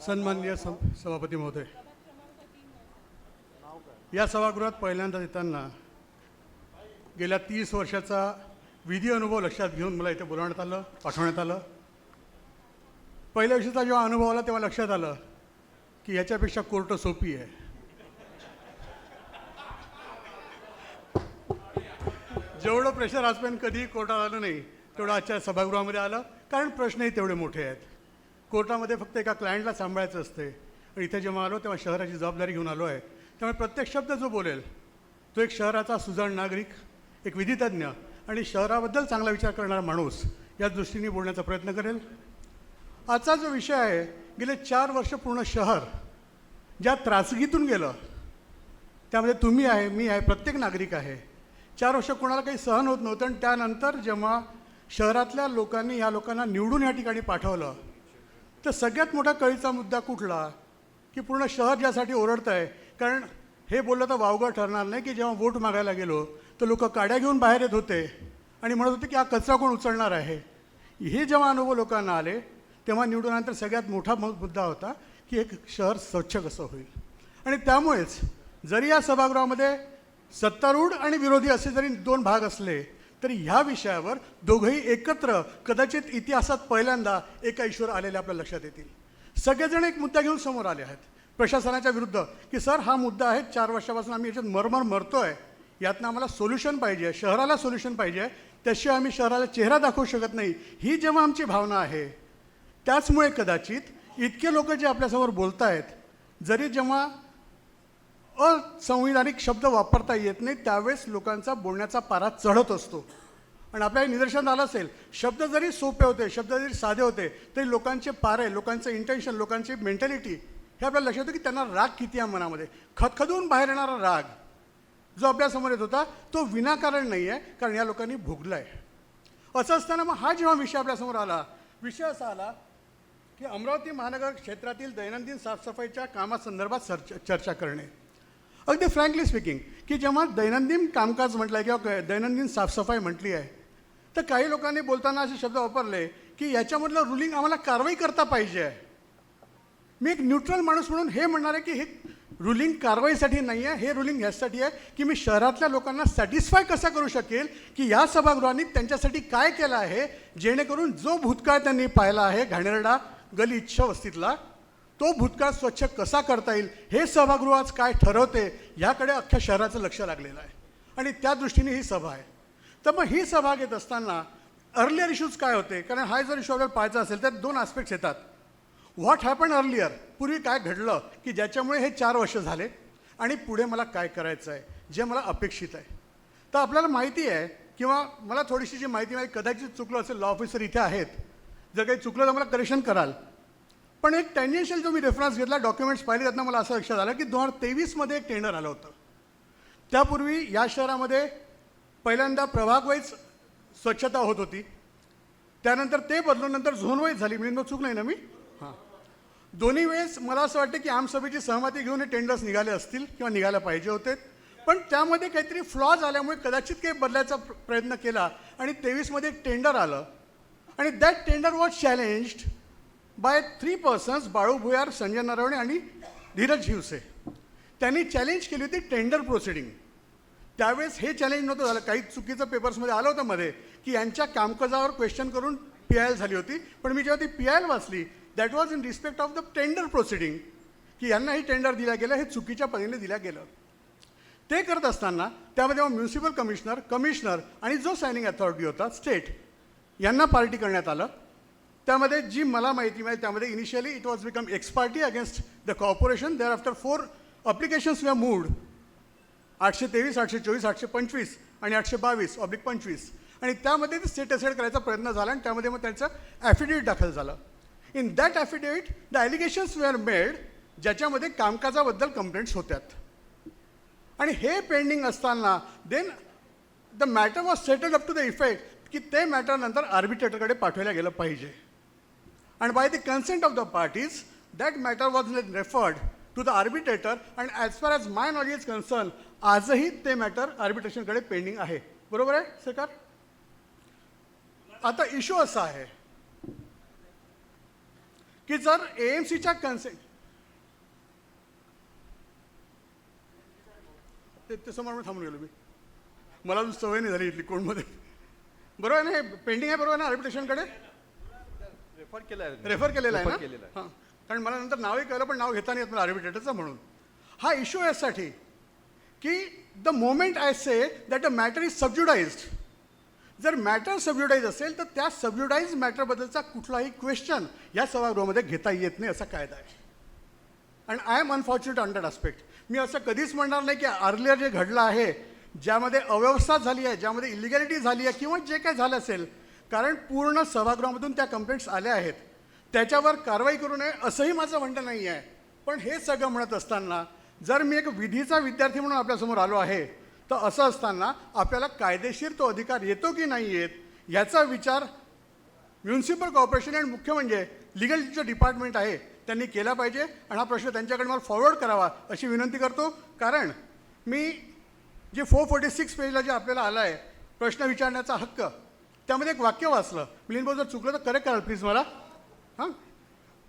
सन्माननीय सभापती महोदय, या सभागृहात पहिल्यांदा येताना गेल्या 30 वर्षाचा विधी अनुभव लक्षात घेऊन मला इथे बोलावण्यात आलं, पाठवण्यात आलं. पहिल्या वर्षीचा जेव्हा अनुभव आला तेव्हा लक्षात आलं की याच्यापेक्षा कोर्ट सोपी आहे. जेवढं प्रेशर आजपर्यंत कधीही कोर्टात आलं नाही तेवढं आजच्या सभागृहामध्ये आलं, कारण प्रश्नही तेवढे मोठे आहेत. कोर्टामध्ये फक्त एका क्लायंटला सांभाळायचं असते, आणि इथे जेव्हा आलो तेव्हा शहराची जबाबदारी घेऊन आलो आहे. त्यामुळे प्रत्येक शब्द जो बोलेल तो एक शहराचा सुजाण नागरिक, एक विधितज्ञ आणि शहराबद्दल चांगला विचार करणारा माणूस या दृष्टीने बोलण्याचा प्रयत्न करेल. आजचा जो विषय आहे, गेले 4 वर्ष पूर्ण शहर ज्या त्रासगीतून गेलं, त्यामध्ये तुम्ही आहे, मी आहे, प्रत्येक नागरिक आहे. 4 वर्ष कोणाला काही सहन होत नव्हतं, आणि त्यानंतर जेव्हा शहरातल्या लोकांनी ह्या लोकांना निवडून या ठिकाणी पाठवलं, तर सगळ्यात मोठा कळीचा मुद्दा कुठला की पूर्ण शहर ज्यासाठी ओरडतं आहे. कारण हे बोललं तर वावगं ठरणार नाही की जेव्हा वोट मागायला गेलो तर लोक काड्या घेऊन बाहेर येत होते आणि म्हणत होते की हा कचरा कोण उचलणार आहे. हे जेव्हा अनुभव लोकांना आले तेव्हा निवडूनंतर सगळ्यात मोठा मुद्दा होता की एक शहर स्वच्छ कसं होईल. आणि त्यामुळेच जरी या सभागृहामध्ये सत्तारूढ आणि विरोधी असे जरी 2 भाग असले तरी ह्या विषयावर दोघंही एकत्र कदाचित इतिहासात पहिल्यांदा एका इश्यूवर आलेले आपल्या लक्षात येतील. सगळेजण एक मुद्दा घेऊन समोर आले आहेत प्रशासनाच्या विरुद्ध की सर हा मुद्दा आहे, 4 वर्षापासून आम्ही याच्यात मरतोय, यातनं आम्हाला सोल्युशन पाहिजे, शहराला सोल्युशन पाहिजे, त्याशिवाय आम्ही शहराला चेहरा दाखवू शकत नाही, ही जेव्हा आमची भावना आहे. त्याचमुळे कदाचित इतके लोक जे आपल्यासमोर बोलत आहेत, जरी जेव्हा असंविधानिक शब्द वापरता येत नाही त्यावेळेस लोकांचा बोलण्याचा पारा चढत असतो. आणि आपल्या निदर्शन आलं असेल, शब्द जरी सोपे होते, शब्द जरी साधे होते, तरी लोकांचे पारे, लोकांचं इंटेन्शन, लोकांची मेंटॅलिटी हे आपल्याला लक्षात येतं की त्यांना राग किती आहे मनामध्ये. खदखदून बाहेर येणारा राग जो आपल्यासमोर येत होता तो विनाकारण नाही आहे, कारण या लोकांनी भोगला आहे. असं असताना मग हा जेव्हा विषय आपल्यासमोर आला, विषय असा आला की अमरावती महानगर क्षेत्रातील दैनंदिन साफसफाईच्या कामासंदर्भात चर्चा करणे. अगदी फ्रँकली स्पीकिंग की जेव्हा दैनंदिन कामकाज म्हटलं आहे किंवा दैनंदिन साफसफाई म्हटली आहे, तर काही लोकांनी बोलताना असे शब्द वापरले की याच्यामधलं रुलिंग आम्हाला कारवाई करता पाहिजे आहे. मी एक न्यूट्रल माणूस म्हणून हे म्हणणार आहे की हे रुलिंग कारवाईसाठी नाही आहे, हे रुलिंग ह्यासाठी आहे की मी शहरातल्या लोकांना सॅटिस्फाय कसा करू शकेल की या सभागृहांनी त्यांच्यासाठी काय केलं आहे, जेणेकरून जो भूतकाळ त्यांनी पाहिला आहे घाणेरडा गलिच्छ वस्तीतला, तो भूतकाळ स्वच्छ कसा करता येईल, हे सभागृह आज काय ठरवते याकडे अख्ख्या शहराचं लक्ष लागलेलं आहे. आणि त्या दृष्टीने ही सभा आहे. तर मग ही सभा घेत असताना अर्लियर इश्यूज काय होते, कारण हा जर इश्यू आपल्याला पाहायचा असेल तर 2 ॲस्पेक्ट्स येतात. व्हॉट हॅपन अर्लियर, पूर्वी काय घडलं की ज्याच्यामुळे हे 4 वर्ष झाले, आणि पुढे मला काय करायचं आहे, जे मला अपेक्षित आहे. तर आपल्याला माहिती आहे, किंवा मला थोडीशी जी माहिती आहे, कदाचित चुकलं असेल, लॉ ऑफिसर इथे आहेत, जर काही चुकलं तर मला करेक्शन कराल. पण एक टेंजेन्शियल जो मी रेफरन्स घेतला, डॉक्युमेंट्स पाहिले, त्यातनं मला असं लक्षात आलं की 2023मध्ये एक टेंडर आलं होतं. त्यापूर्वी या शहरामध्ये पहिल्यांदा प्रभाग वाईज स्वच्छता होत होती, त्यानंतर ते बदलून नंतर झोन वाईज झाली. म्हणजे चूक नाही ना मी? हां, दोन्ही वेळेस मला असं वाटतं की आमसभेची सहमती घेऊन हे टेंडर्स निघाले असतील किंवा निघायला पाहिजे होते, पण त्यामध्ये काहीतरी फ्लॉज आल्यामुळे कदाचित काही बदलायचा प्रयत्न केला, आणि 23मध्ये एक टेंडर आलं, आणि that tender was challenged by 3 persons, Balu Bhuyar, Sanjay Naravane आणि धीरज हिवसे. त्यांनी चॅलेंज केली होती टेंडर प्रोसिडिंग. त्यावेळेस हे चॅलेंज नव्हतं झालं, काही चुकीचं पेपर्समध्ये आलं होतं मध्ये की यांच्या कामकाजावर क्वेश्चन करून PIL झाली होती. पण मी जेव्हा ती PIL वाचली, that was in respect of the tender proceeding, की यांना ही टेंडर दिलं गेलं, हे चुकीच्या पद्धतीने दिलं गेलं. ते करत असताना त्यामध्ये म्युन्सिपल कमिशनर आणि जो सायनिंग अथॉरिटी होता स्टेट, यांना पार्टी करण्यात आलं. त्यामध्ये जी मला माहिती मिळाली त्यामध्ये initially it was become ex party against the corporation. Thereafter 4 applications were moved, 823, 824, 825 आणि 822/25, आणि त्यामध्ये ते स्टेट असेड करायचा प्रयत्न झाला, आणि त्यामध्ये मग त्यांचं ॲफिडेविट दाखल झालं. In that affidavit the allegations were made, ज्याच्यामध्ये कामकाजाबद्दल कंप्लेंट्स होत्यात. आणि हे पेंडिंग असताना then the matter was settled up to the effect की ते मॅटर नंतर आर्बिट्रेटरकडे पाठवलं गेलं पाहिजे. And by the consent of the parties, that matter was referred to the arbitrator, and as far as my knowledge is concerned, आजही ते matter आर्बिट्रेशनकडे pending आहे. बरोबर आहे सरकार? आता इश्यू असा आहे की जर AMCच्या ते समोर थांबून गेलो मी, मला अजून सवय नाही झाली इथली कोणमध्ये. बरोबर आहे ना, हे पेंडिंग आहे, बरोबर आहे ना आर्बिट्रेशनकडे रेफर केलेलं आहे ना. हां, कारण मला नंतर नावही कळलं, पण नाव घेता नाही येत मला आर्बिट्रेटरचं. म्हणून हा इश्यू यासाठी की the moment I say that a matter is sub judiced, जर मॅटर सबज्युडाइज असेल तर त्या सबज्युडाइज मॅटरबद्दलचा कुठलाही क्वेश्चन या सभागृहामध्ये घेता येत नाही असा कायदा आहे. आणि I am unfortunate on that aspect. मी असं कधीच म्हणणार नाही की अर्लियर जे घडलं आहे, ज्यामध्ये अव्यवस्था झाली आहे, ज्यामध्ये इलिगॅलिटी झाली आहे किंवा जे काय झालं असेल, कारण पूर्ण सभागृहामधून त्या कंप्लेंट्स आल्या आहेत, त्याच्यावर कारवाई करू नये असंही माझं म्हणणं नाही आहे. पण हे सगळं म्हणत असताना जर मी एक विधीचा विद्यार्थी म्हणून आपल्यासमोर आलो आहे, तर असं असताना आपल्याला कायदेशीर तो अधिकार येतो की नाही येत याचा विचार म्युन्सिपल कॉर्पोरेशन आणि मुख्य म्हणजे लिगल जे डिपार्टमेंट आहे त्यांनी केला पाहिजे. आणि हा प्रश्न त्यांच्याकडे मला फॉरवर्ड करावा अशी विनंती करतो. कारण मी जे 446 पेजला जे आपल्याला आलं आहे प्रश्न विचारण्याचा हक्क, त्यामध्ये एक वाक्य वाचलं. मिलिंद भाऊ जर चुकलं तर करेक्ट कराल प्लीज मला. हां,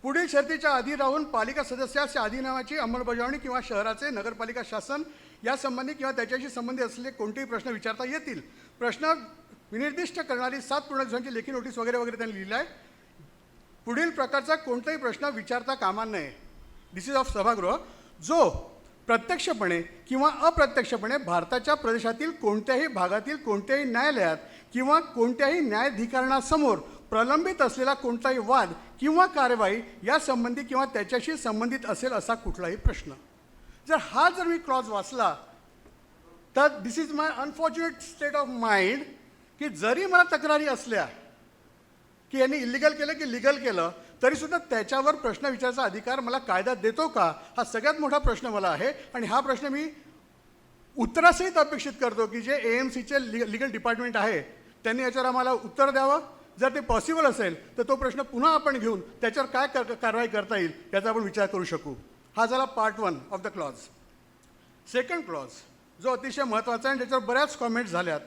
पुढील शर्तीच्या आधी राहून पालिका सदस्यास अधिनियमाची अंमलबजावणी किंवा शहराचे नगरपालिका शासन यासंबंधी किंवा त्याच्याशी संबंधित असलेले कोणतेही प्रश्न विचारता येतील. प्रश्न विनिर्दिष्ट करणारी 7 पूर्ण दिवसांची लेखी नोटीस वगैरे वगैरे त्यांनी लिहिलं आहे. पुढील प्रकारचा कोणताही प्रश्न विचारता कामा नये. दिस इज ऑफ सभागृह, जो प्रत्यक्षपणे किंवा अप्रत्यक्षपणे भारताच्या प्रदेशातील कोणत्याही भागातील कोणत्याही न्यायालयात किंवा कोणत्याही न्यायाधिकरणासमोर प्रलंबित असलेला कोणताही वाद किंवा कारवाई यासंबंधी किंवा त्याच्याशी संबंधित असेल असा कुठलाही प्रश्न. जर मी क्लॉज वाचला तर this is my unfortunate state of mind की जरी मला तक्रारी असल्या की यांनी इलिगल केलं की लिगल केलं, तरीसुद्धा त्याच्यावर प्रश्न विचारायचा अधिकार मला कायदा देतो का, हा सगळ्यात मोठा प्रश्न मला आहे. आणि हा प्रश्न मी उत्तरासहित अपेक्षित करतो की जे AMCचे लिगल डिपार्टमेंट आहे त्यांनी याच्यावर आम्हाला उत्तर द्यावं. जर ते पॉसिबल असेल तर तो प्रश्न पुन्हा आपण घेऊन त्याच्यावर काय कारवाई करता येईल याचा आपण विचार करू शकू. हा झाला part 1 of the clause. Second clause जो अतिशय महत्त्वाचा आहे आणि त्याच्यावर बऱ्याच कॉमेंट्स झाल्यात,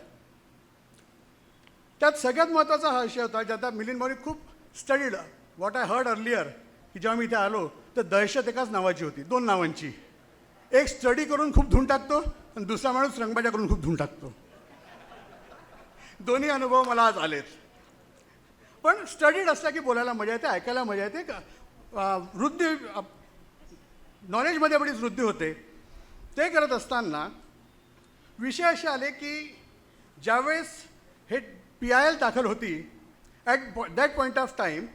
त्यात सगळ्यात महत्त्वाचा हा विषय होता ज्यात मिलिंद भाऊनी खूप studied. What I heard earlier की जेव्हा मी इथे आलो तर दहशत एकाच नावाची होती, 2 नावांची. एक स्टडी करून खूप धुऊन टाकतो आणि दुसरा माणूस रंगबाजा करून खूप धुऊन टाकतो. दोन्ही अनुभव मला आज आलेत. पण स्टडीड असला की बोलायला मजा येते, ऐकायला मजा येते. वृद्धी नॉलेजमध्ये बरीच वृद्धी होते. ते करत असताना विषय असे आले की ज्यावेळेस हे PIL दाखल होती, at that point of time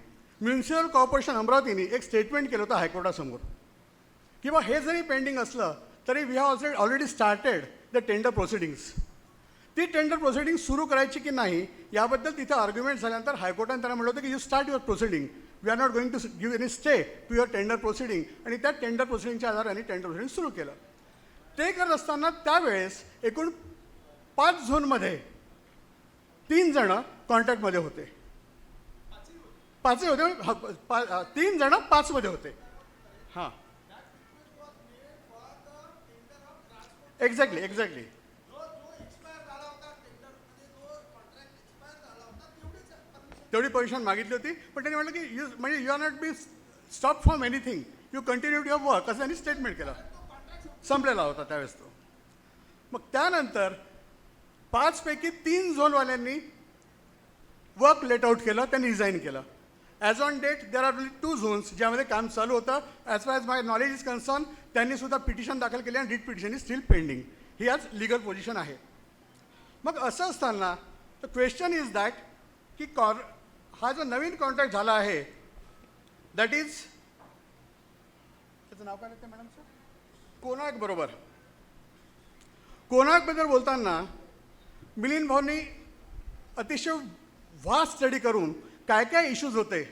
municipal corporation अमरावतीने एक स्टेटमेंट केलं होतं हायकोर्टासमोर की बा हे जरी पेंडिंग असलं तरी we have already started the tender proceedings. ती टेंडर प्रोसिडिंग सुरू करायची की नाही याबद्दल तिथे आर्ग्युमेंट झाल्यानंतर हायकोर्टाने त्यांना म्हटलं होतं की you start your proceeding, we are not going to give any stay to your tender proceeding. आणि त्या टेंडर प्रोसिडिंगच्या आधाराने टेंडर प्रोसिडिंग सुरू केलं. ते करत असताना त्यावेळेस एकूण 5 झोनमध्ये 3 जणं कॉन्ट्रॅक्टमध्ये होते. 5 होते, 3 जणं 5मध्ये होते. हां, एक्झॅक्टली. तेवढी परमिशन मागितली होती, पण त्यांनी म्हटलं की you are not be stop from anything, you continue your work, असं त्यांनी स्टेटमेंट केलं. संपलेला होता त्यावेळेस तो. मग त्यानंतर 5 पैकी 3 झोनवाल्यांनी वर्क लेट आउट केलं, त्यांनी रिझाईन केलं. As on date there are only 2 zones ज्यामध्ये काम चालू होतं. As far as my knowledge is concern त्यांनी सुद्धा पिटिशन दाखल केले आणि writ petition is still pending. ही आज लिगल पोझिशन आहे. मग असं असताना द क्वेश्चन इज दॅट की हा जो नवीन कॉन्ट्रॅक्ट झाला आहे दॅट इज, त्याचं नाव काय लागतं मॅडम सर, कोणार्क. बरोबर. कोणार्कबद्दल बोलताना मिलिंद भाऊंनी अतिशय व्हास्ट स्टडी करून काय काय इश्यूज होते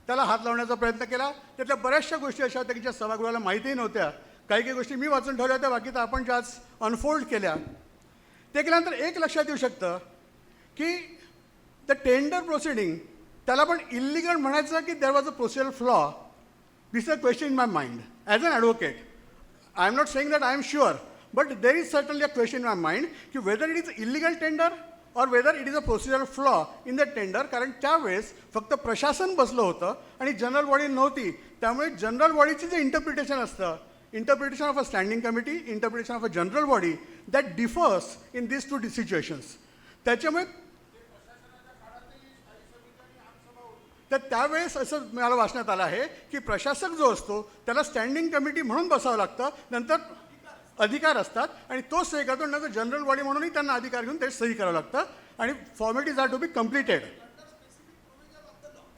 त्याला हात लावण्याचा प्रयत्न केला. त्यातल्या बऱ्याचशा गोष्टी अशा होत्या की ज्या सभागृहाला माहितीही नव्हत्या. काही गोष्टी मी वाचून ठेवल्या होत्या, बाकी तर आपण ज्या आज अनफोल्ड केल्या. ते केल्यानंतर एक लक्षात येऊ शकतं की द टेंडर प्रोसिडिंग त्याला पण इलिगल म्हणायचं की there was a procedural flaw. This is a question in my mind as an advocate. I am not saying that I am sure, but there is certainly a question in my mind कि whether it is illegal tender और whether it is a procedural flaw in the tender. कारण त्यावेळेस फक्त प्रशासन बसलं होतं आणि general body नव्हती. त्यामुळे जनरल बॉडीची जे इंटरप्रिटेशन असतं, interpretation of a standing committee, interpretation of a general body, that differs in this two situations. त्याच्यामुळे तर त्यावेळेस असं मला वाचण्यात आलं आहे की प्रशासक जो असतो त्याला स्टँडिंग कमिटी म्हणून बसावं लागतं, नंतर अधिकार असतात आणि तो सही करतो, नंतर जनरल बॉडी म्हणूनही त्यांना अधिकार घेऊन ते सही करावं लागतं आणि formalities are to be completed.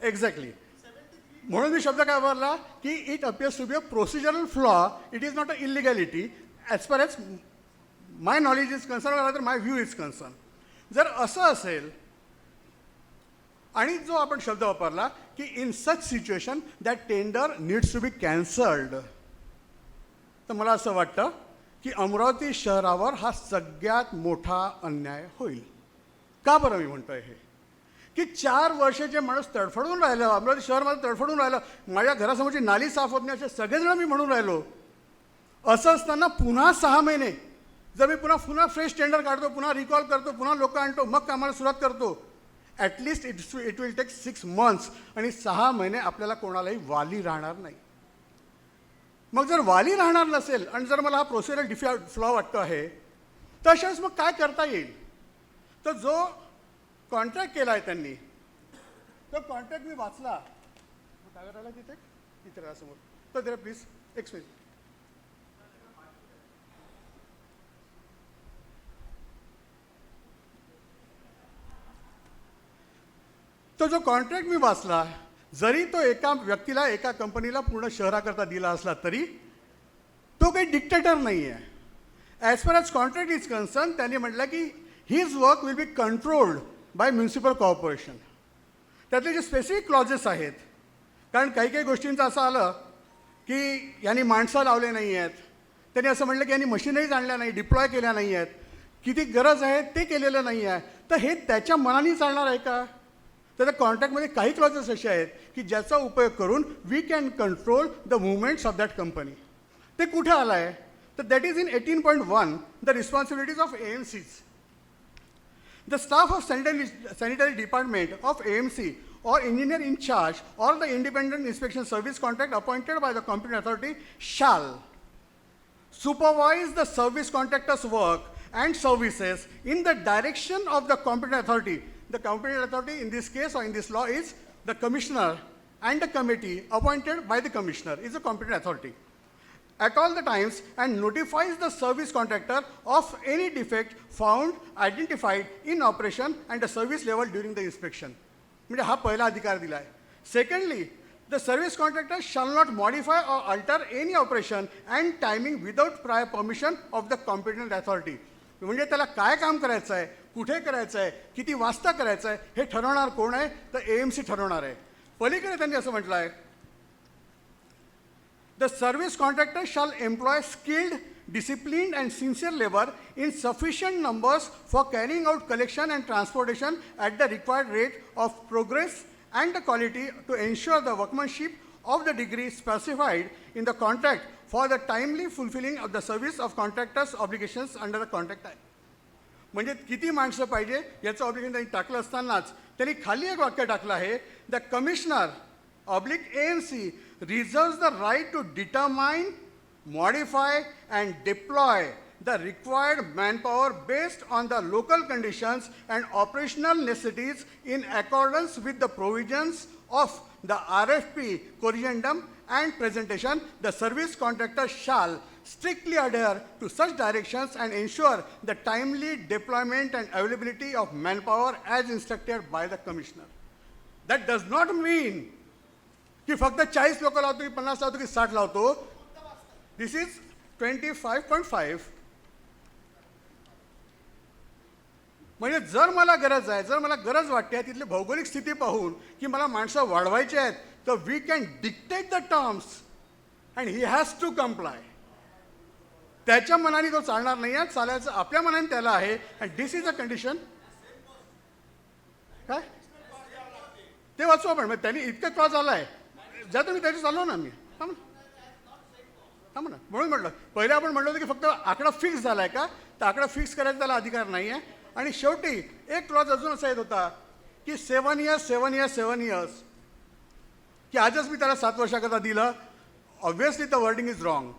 Exactly. म्हणून मी शब्द काय वापरला की it appears to be a procedural flaw, it is not a illegality as per as my knowledge is concern, तर माय व्ह्यू इज कन्सर्न. जर असं असेल आणि जो आपण शब्द वापरला की in such situation that tender needs to be cancelled, तर मला असं वाटतं की अमरावती शहरावर हा सगळ्यात मोठा अन्याय होईल. का बरं मी म्हणतोय हे की 4 वर्षाचे माणूस तडफडून राहिलं, अमरावती शहरमध्ये तडफडून राहिलं, माझ्या घरासमोरची नाली साफ होत नाही असे सगळेजण मी म्हणून राहिलो. असं असताना पुन्हा 6 महिने जर मी पुन्हा फ्रेश टेंडर काढतो, पुन्हा रिकॉल करतो, पुन्हा लोक आणतो, मग कामाला सुरुवात करतो, at least it will take 6 months आणि 6 महिने आपल्याला कोणालाही वाली राहणार नाही. मग जर वाली राहणार नसेल आणि जर मला हा प्रोसिजरल फ्लॉ वाटतो आहे, तर अशावेळेस मग काय करता येईल. तर जो कॉन्ट्रॅक्ट केला आहे त्यांनी, तो कॉन्ट्रॅक्ट मी वाचला. काय करायला तिथे राहा समोर, तर जरा प्लीज एक्सप्लेन. तो जो कॉन्ट्रॅक्ट मी वाचला, जरी तो एका व्यक्तीला, एका कंपनीला पूर्ण शहराकरता दिला असला तरी तो काही डिक्टेटर नाही आहे. As per as contract is concern, त्यांनी म्हटलं की his work will be controlled by municipal corporation. त्यातले जे स्पेसिफिक क्लॉजेस आहेत, कारण काही काही गोष्टींचं असं आलं की यांनी माणसं लावले नाही आहेत, त्यांनी असं म्हटलं की यांनी मशिनरीज आणल्या नाही, डिप्लॉय केल्या नाही आहेत, किती गरज आहे ते केलेलं नाही आहे, तर हे त्याच्या मनाने चालणार आहे का. तर त्या कॉन्ट्रॅक्टमध्ये काही क्लॉजेस असे आहेत की ज्याचा उपयोग करून we can control the movements of that company. ते कुठे आलं आहे, तर that is in 18.1 the responsibilities of AMCs. The staff of sanitary department of AMC or engineer in charge or the independent inspection service contract appointed by the competent authority shall supervise the service contractor's work and services in the direction of the competent authority. The competent authority in this case or in this law is the commissioner and the committee appointed by the commissioner is a competent authority at all the times and notifies the service contractor of any defect found identified in operation and the service level during the inspection. म्हणजे हा पहिला अधिकार दिला आहे. Secondly, the service contractor shall not modify or alter any operation and timing without prior permission of the competent authority. म्हणजे त्याला काय काम करायचं आहे, कुठे करायचं आहे, किती वाजता करायचं आहे, हे ठरवणार कोण आहे, तर AMC ठरवणार आहे. पलीकडे त्यांनी असं म्हटलं आहे, the service contractor shall employ skilled, disciplined and sincere labor in sufficient numbers for carrying out collection and transportation at the required rate of progress and the quality to ensure the workmanship of the degree specified in the contract for the timely fulfilling of the service of contractors obligations under the contract act. म्हणजे किती माणसं पाहिजे याचं obligation त्यांनी टाकलं असतानाच त्यांनी खाली एक वाक्य टाकलं आहे, the commissioner AMC reserves the right to determine, modify and deploy the required manpower based on the local conditions and operational necessities in accordance with the provisions of the RFP corrigendum and presentation. The service contractor shall strictly adhere to such directions and ensure the timely deployment and availability of manpower as instructed by the commissioner. That does not mean की फक्त 40 लोक लावतो की 50 लावतो की 60 लावतो. दिस is 25.5. म्हणजे जर मला गरज आहे, जर मला गरज वाटते तिथली भौगोलिक स्थिती पाहून की मला माणसं वाढवायची आहेत, तर we can dictate the terms and he has to comply. त्याच्या मनाने तो चालणार नाही आहे, चालायचं आपल्या मनाने त्याला आहे. And this is a condition. काय ते वाचू आपण. त्यांनी इतकं क्लॉज आला आहे, ज्या तुम्ही त्याची चाललो ना मी थांब ना. म्हणून म्हटलं पहिले आपण म्हटलं होतं की फक्त आकडा फिक्स झाला आहे का, तर आकडा फिक्स करायचा त्याला अधिकार नाही आहे. आणि शेवटी एक क्लॉज अजून असा येत होता की 7 इयर्स की आजच मी त्याला 7 वर्षाकरता दिलं. Obviously the wording is wrong.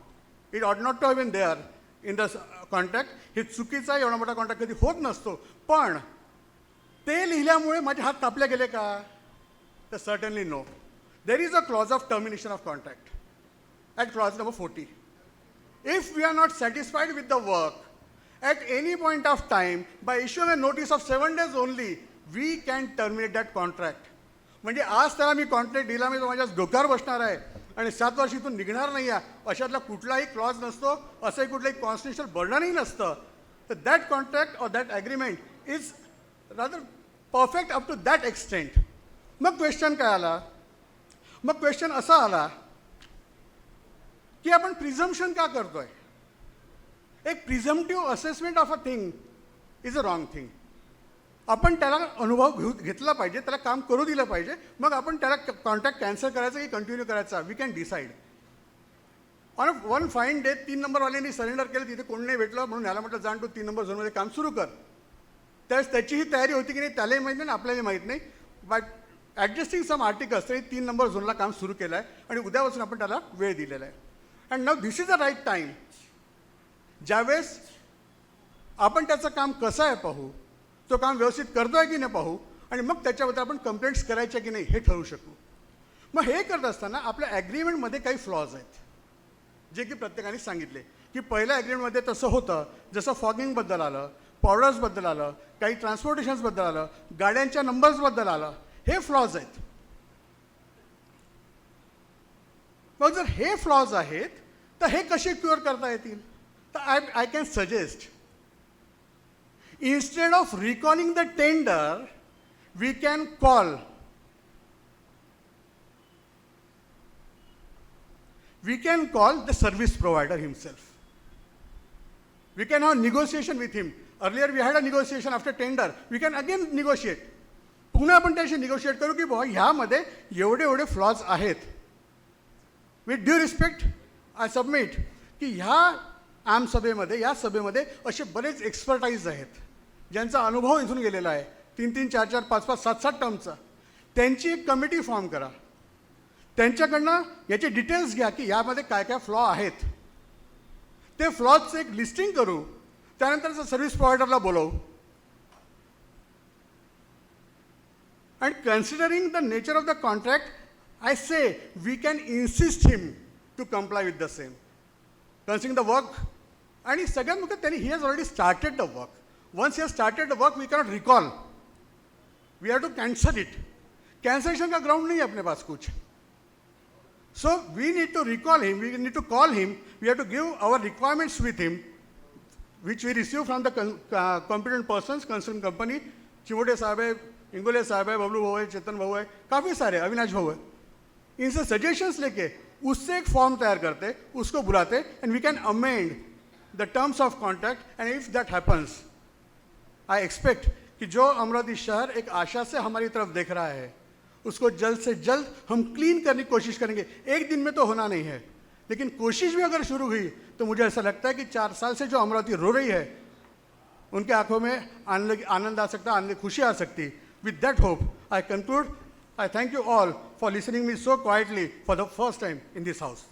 It ought not to have been there in the contract. हे चुकीचं आहे, एवढा मोठा कॉन्ट्रॅक्ट कधी होत नसतो. पण ते लिहिल्यामुळे माझे हात कापले गेले का? तर certainly no. There is a clause of termination of contract at clause number 40. If we are not satisfied with the work, at any point of time, by issuing a notice of 7 days only, we can terminate that contract. म्हणजे आज त्याला मी contract दिला, मी तो माझ्या डोक्यावर बसणार आहे आणि 7 वर्ष इथून निघणार नाही आहे, अशातला कुठलाही क्लॉज नसतो, असंही कुठलंही कॉन्स्टिट्युशनल बर्डनही नसतं. तर that contract or that agreement is rather perfect up to that extent. मग क्वेश्चन काय आला? मग क्वेश्चन असा आला की आपण प्रिझम्पशन का करतोय? एक presumptive assessment of a thing is a wrong thing. आपण त्याला अनुभव घेतला पाहिजे, त्याला काम करू दिलं पाहिजे, मग आपण त्याला कॉन्ट्रॅक्ट कॅन्सल करायचं की कंटिन्यू करायचा, we can decide. On one fine day 3 नंबरवाल्यांनी सरेंडर केलं, तिथे कोण नाही भेटलं म्हणून याला म्हटलं जाण तू 3 नंबर झोनमध्ये काम सुरू कर. त्यावेळेस त्याचीही तयारी होती की नाही त्यालाही माहीत नाही आपल्यालाही माहीत नाही. बट ॲडजस्टिंग सम आर्टिकल्स तरी 3 नंबर झोनला काम सुरू केलं आहे आणि उद्यापासून आपण त्याला वेळ दिलेला आहे. And now this is the right time. ज्यावेळेस आपण त्याचं काम कसं आहे पाहू, तो काम व्यवस्थित करतो आहे की नाही पाहू, आणि मग त्याच्याबद्दल आपण कंप्लेंट्स करायच्या की नाही हे ठरवू शकू. मग हे करत असताना आपल्या ॲग्रीमेंटमध्ये काही फ्लॉज आहेत जे की प्रत्येकाने सांगितले की पहिल्या ॲग्रीमेंटमध्ये तसं होतं, जसं फॉगिंगबद्दल आलं, पावडर्सबद्दल आलं, काही ट्रान्सपोर्टेशन्सबद्दल आलं, गाड्यांच्या नंबर्सबद्दल आलं, हे फ्लॉज आहेत. मग जर हे फ्लॉज आहेत तर हे कसे क्युअर करता येतील? तर I can suggest, instead of recalling the tender, we can call the service provider himself. We can have negotiation with him. Earlier we had a negotiation after tender. We can again negotiate. पुन्हा आपण त्याशी negotiate करू की बाबा ह्यामध्ये एवढे एवढे flaws आहेत. With due respect I submit की ह्या आमसभेमध्ये, या सभेमध्ये असे बरेच एक्सपर्टाईज आहेत ज्यांचा अनुभव इथून गेलेला आहे, 3-3, 4-4, 5-5, 7-7 टर्मचा. त्यांची एक कमिटी फॉर्म करा, त्यांच्याकडनं याचे डिटेल्स घ्या की यामध्ये काय काय फ्लॉ आहेत. ते फ्लॉजचं एक लिस्टिंग करू, त्यानंतर सर्व्हिस प्रोव्हायडरला बोलवू. And considering the nature of the contract, I say we can insist him to comply with the same, considering the work. आणि सगळ्यात मुख्य त्यांनी he has already started the work. Once he has started the work, we cannot recall. We have to cancel it. Cancellation का ground नहीं है अपने pass कुछ. So we need to recall him. We need to call him. We have to give our requirements with him, which we receive from the competent persons, concerned company. चिवोटे साहब है, इंगोले साहब है, बबलू भाऊ है, चेतन भाऊ है, काफ़ी सारे, अविनाश भाऊ है. इनसे सजेशंस लेके उससे एक फॉर्म तैयार करते, उसको बुलाते, and we can amend the terms of contract. And if that happens, I expect कि जो अमरावती शहर एक आशा से हमारी तरफ देख रहा है, उसको जल्द से जल्द हम क्लीन करने की कोशिश करेंगे. एक दिन में तो होना नहीं है, लेकिन कोशिश भी अगर शुरू हुई तो मुझे ऐसा लगता है कि 4 साल से जो अमरावती रो रही है, उनके आंखों में आनंद आ सकता, आनंद खुशी आ सकती. With that hope I conclude. I thank you all for listening me so quietly for the first time in this house.